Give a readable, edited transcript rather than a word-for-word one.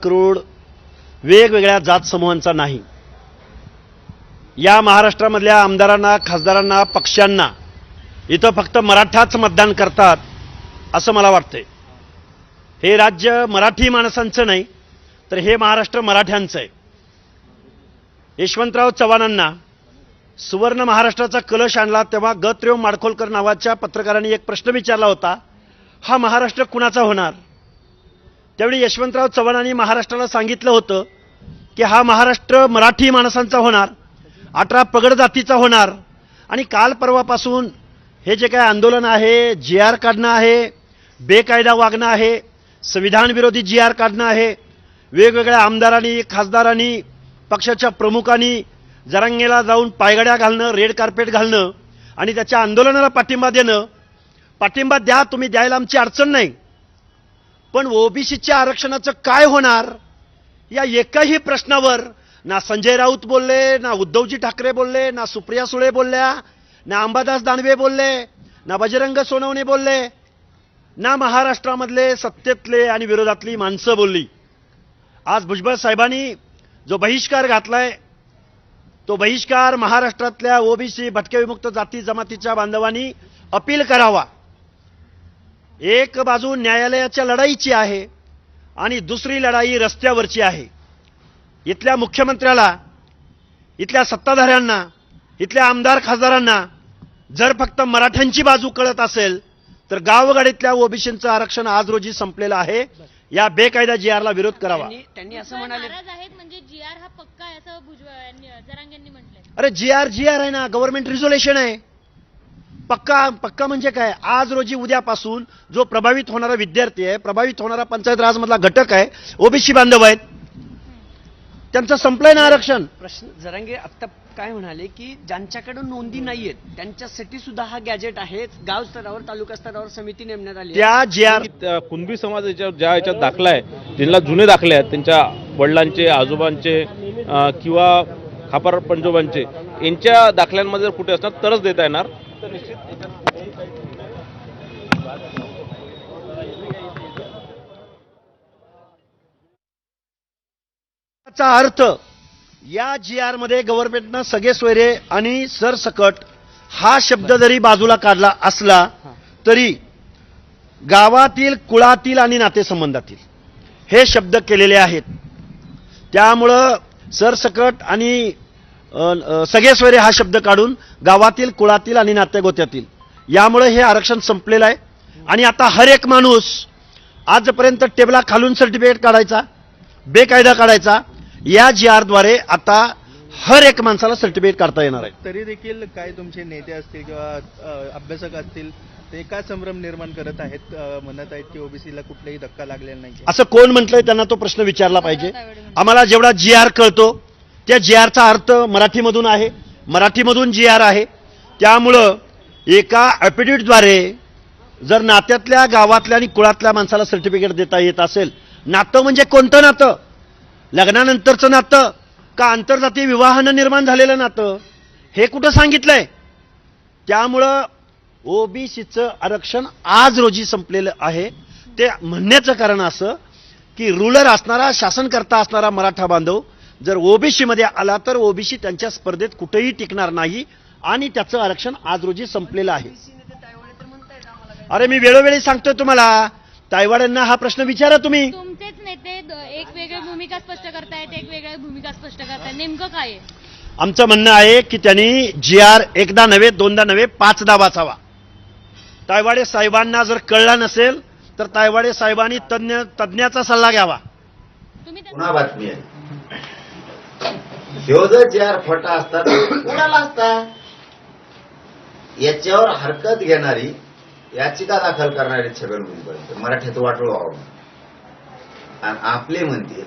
करोड वेगवेगळ्या जात समूहांचा नाही. या महाराष्ट्रामधल्या आमदारांना, खासदारांना, पक्षांना इथं फक्त मराठाच मतदान करतात असं मला वाटतंय. हे राज्य मराठी माणसांचं नाही, तर हे महाराष्ट्र मराठ्यांचं आहे. यशवंतराव चव्हाणांना सुवर्ण महाराष्ट्राचा कलश आणला तेव्हा गत्रेव माडखोलकर नावाच्या पत्रकारांनी एक प्रश्न विचारला होता, हा महाराष्ट्र कुणाचा होणार? त्यावेळी यशवंतराव चव्हाणांनी महाराष्ट्राला सांगितलं होतं की हा महाराष्ट्र मराठी माणसांचा होणार, 18 पगड जातीचा होणार. आणि काल परवापासून हे जे काय आंदोलन आहे, GR काढणं आहे, बेकायदा वागणं आहे, संविधान विरोधी GR काढणं आहे, वेगवेगळ्या आमदारांनी, खासदारांनी, पक्षाच्या प्रमुखांनी जरांगेला जाऊन पायगड्या घालणं, रेड कार्पेट घालणं आणि त्याच्या आंदोलनाला पाठिंबा देणं. पाठिंबा द्या, तुम्ही द्यायला आमची अडचण नाही, पण ओबीसीच्या आरक्षणाचं काय होणार या एकाही प्रश्नावर ना संजय राऊत बोलले, ना उद्धवजी ठाकरे बोलले, ना सुप्रिया सुळे बोलल्या, ना अंबादास दानवे बोलले, ना बजरंग सोनवणे बोलले, ना महाराष्ट्रामधले सत्तेतले आणि विरोधातली माणसं बोलली. आज भुजबळ साहेबांनी जो बहिष्कार घातलाय, तो बहिष्कार महाराष्ट्रातल्या ओबीसी, भटके विमुक्त जाती जमातीच्या बांधवांनी अपील करावा. एक बाजू न्यायालयाच्या लढाईची आहे आणि दुसरी लढाई रस्त्यावरची आहे. इथल्या मुख्यमंत्र्याला, इथल्या सत्ताधाऱ्यांना, इथल्या आमदार खासदारांना जर फक्त मराठ्यांची बाजू कळत असेल तर गावगाडीतल्या ओबीसींचं आरक्षण आज रोजी संपलेलं आहे. या बेकायदा GRला विरोध करावा. त्यांनी असं म्हणाले, म्हणजे GR हा पक्का आहे असं जरांगे यांनी म्हटलंय. अरे GR आहे ना, गव्हर्नमेंट रिझोल्युशन आहे. पक्का म्हणजे काय? आज रोजी उद्यापासून जो प्रभावित होणारा विद्यार्थी आहे, प्रभावित होणारा पंचायत राजमधला घटक आहे, ओबीसी बांधव आहेत, त्यांचं संपलंय ना आरक्षण. प्रश्न जरांगे आता काय म्हणाले की ज्यांच्याकडे नोंदी नाहीयेत त्यांच्यासाठी सुद्धा हा गॅजेट आहे. गाव स्तरावर, तालुका स्तरावर समिती नेमण्यात आली. त्या GR कुणबी समाजाच्या ज्या याच्यात दाखला आहे, ज्यांना जुने दाखले आहेत, त्यांच्या वडिलांचे, आजोबांचे किंवा खापर पंजोबांचे, यांच्या दाखल्यांमध्ये जर कुठे असणार तरच देता येणार. तर निश्चित चा अर्थ या GR मध्ये गव्हर्नमेंटनं सगळे सोयरे आणि सरसकट हा शब्द जरी बाजूला काढला असला तरी गावातील, कुळातील आणि नातेसंबंधातील हे शब्द केलेले आहेत. त्यामुळं सरसकट आणि सगळे सोयरे हा शब्द काढून गावातील, कुळातील आणि नातेगोत्यातील, यामुळे हे आरक्षण संपलेलं आहे. आणि आता हर एक माणूस आजपर्यंत टेबला खालून सर्टिफिकेट काढायचा, बेकायदा काढायचा, या GR द्वारे आता हर एक माणसाला सर्टिफिकेट काढता येणार आहे. तरी देखील काय तुमचे नेते असतील किंवा अभ्यासक असतील ते का संभ्रम निर्माण करत आहेत, म्हणत आहेत की ओबीसीला कुठलाही धक्का लागलेला नाही. असं कोण म्हटलंय? त्यांना तो प्रश्न विचारला पाहिजे. आम्हाला जेवढा GR कळतो त्या GRचा अर्थ मराठीमधून आहे, मराठीमधून GR आहे. त्यामुळं एका ॲफिडेव्हिटद्वारे जर नात्यातल्या, गावातल्या आणि कुळातल्या माणसाला सर्टिफिकेट देता येत असेल, नातं म्हणजे कोणतं नातं? लग्नानंतरचं नातं का आंतरजातीय विवाहानं निर्माण झालेलं नातं? हे कुठं सांगितलंय? त्यामुळं ओबीसीचं आरक्षण आज रोजी संपलेलं आहे. ते म्हणण्याचं कारण असं की रुलर असणारा, शासनकर्ता असणारा मराठा बांधव जर ओबीसी मध्ये आला तर ओबीसी त्यांच्या स्पर्धेत कुठेही टिकणार नाही आणि त्याचं आरक्षण आज रोजी संपलेलं आहे. अरे मी वेळोवेळी सांगतोय तुम्हाला, तायवाड्यांना हा प्रश्न विचारा तुम्ही. तुमचेच नेते एक वेगळी भूमिका स्पष्ट करतायत, एक वेगळी भूमिका स्पष्ट करतायत, नेमकं काय आहे? आमचं म्हणणं आहे की त्यांनी GR एकदा नव्हे, दोनदा नव्हे, 5दा वाचावा. तायवाडे साहेबांना जर कळला नसेल तर तायवाडे साहेबांनी तज्ञाचा सल्ला घ्यावा. पुन्हा बातमी आहे, ह्यो जर GR खोटा असतात कुणाला असता, याच्यावर हरकत घेणारी, याचिका दाखल करणारे छगन भुजबळ मराठ्याचं वाटोळ व्हावं आणि आपले म्हणते